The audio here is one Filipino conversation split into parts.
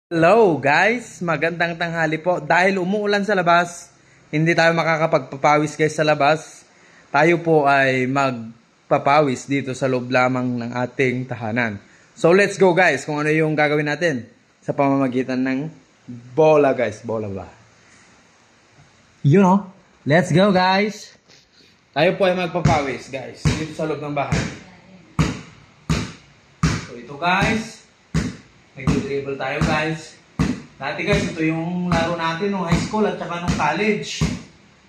Hello guys, magandang tanghali po. Dahil umuulan sa labas, hindi tayo makakapagpapawis guys sa labas. Tayo po ay magpapawis dito sa loob lamang ng ating tahanan. So let's go guys, kung ano yung gagawin natin sa pamamagitan ng bola guys. Bola ba? You know, let's go guys. Tayo po ay magpapawis guys dito sa loob ng bahay. So ito guys, nag-dribble tayo guys. Dati guys, ito yung laro natin nung high school at saka nung college.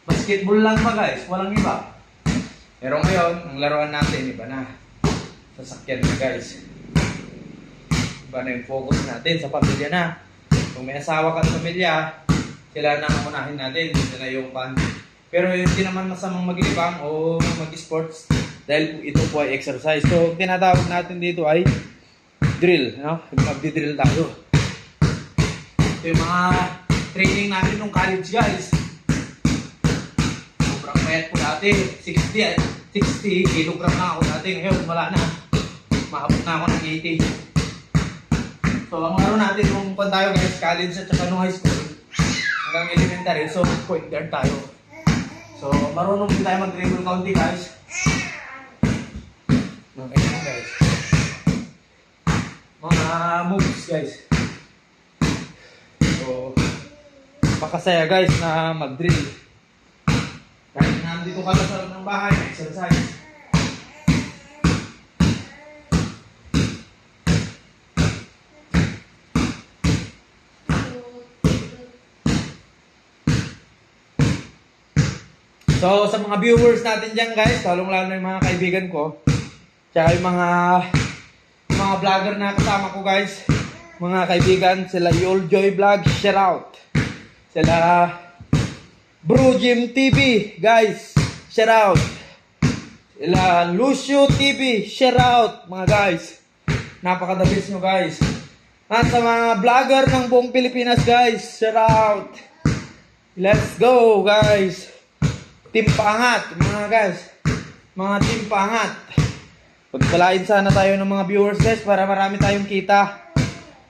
Basketball lang pa guys, walang iba. Pero ngayon, ang laruan natin, iba na. Sasakyan na guys. Iba na yung focus natin sa pamilya na. Kung may asawa ka sa pamilya, sila na ang unahin natin. Dito na yung pan. Pero hindi naman masamang maglibang o mag-sports dahil ito po ay exercise. So, tinatawag natin dito ay drill, no? Magdi-drill tayo. Ito yung mga training natin nung college guys. Sobrang payat po dati. 60 kilogram na ako dati. Ngayon wala na. Maabot na ako ng 80. So ang laro natin nung kung tayo guys, college at saka nung high school hanggang elementary. So point guard tayo. So marunong din tayo mag-dribble county guys. Okay na guys. Mga moves guys. So makasaya guys na mag-drill. Kahit nandito ka sa loob ng bahay, exercise. So sa mga viewers natin dyan guys, lalong-lalo na yung mga kaibigan ko, tsaka yung mga vlogger na kasama ko guys, mga kaibigan, sila Yol Joy Vlog, shout out. Sila Bro Jim TV guys, shout out. Sila Lucio TV, shout out mga guys. Napakadabis nyo guys. At sa mga vlogger ng buong Pilipinas guys, shout out. Let's go guys. Team Paangat mga guys. Mga Team Paangat. Pagpalain sana tayo ng mga viewers guys para marami tayong kita.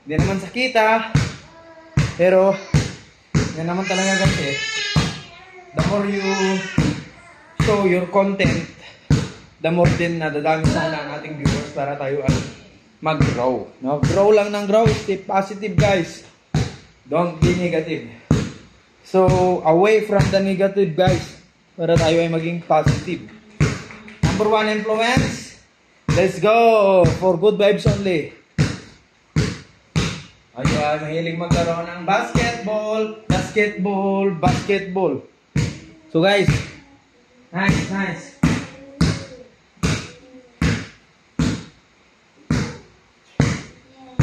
Hindi naman sa kita, pero yan naman talaga kasi the more you show your content, the more din nadadami sana ang ating viewers para tayo ay mag-grow. No? Grow lang ng grow, stay positive guys. Don't be negative. So away from the negative guys para tayo ay maging positive. Number 1 influence. Let's go for good vibes only. Ay, mahilig maglaro ng basketball. So guys, nice.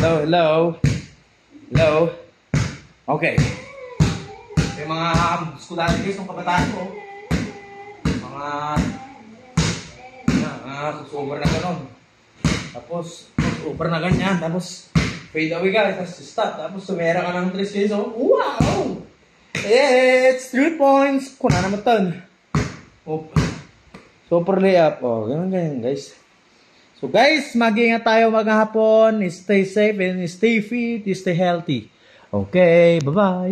Hello. Okay. Yung mga estudyante guys, ng kabataan ko, mga super na gano'n. Tapos, super na ganyan. Tapos, fade away guys. Tapos, stop. Tapos, sumera ka ng 3 kayo. So, wow! It's 3 points. Kuna naman ton. Super layup. Oh, ganyan guys. So, guys, mag-ingat tayo maghapon. Stay safe and stay fit. Stay healthy. Okay, bye-bye.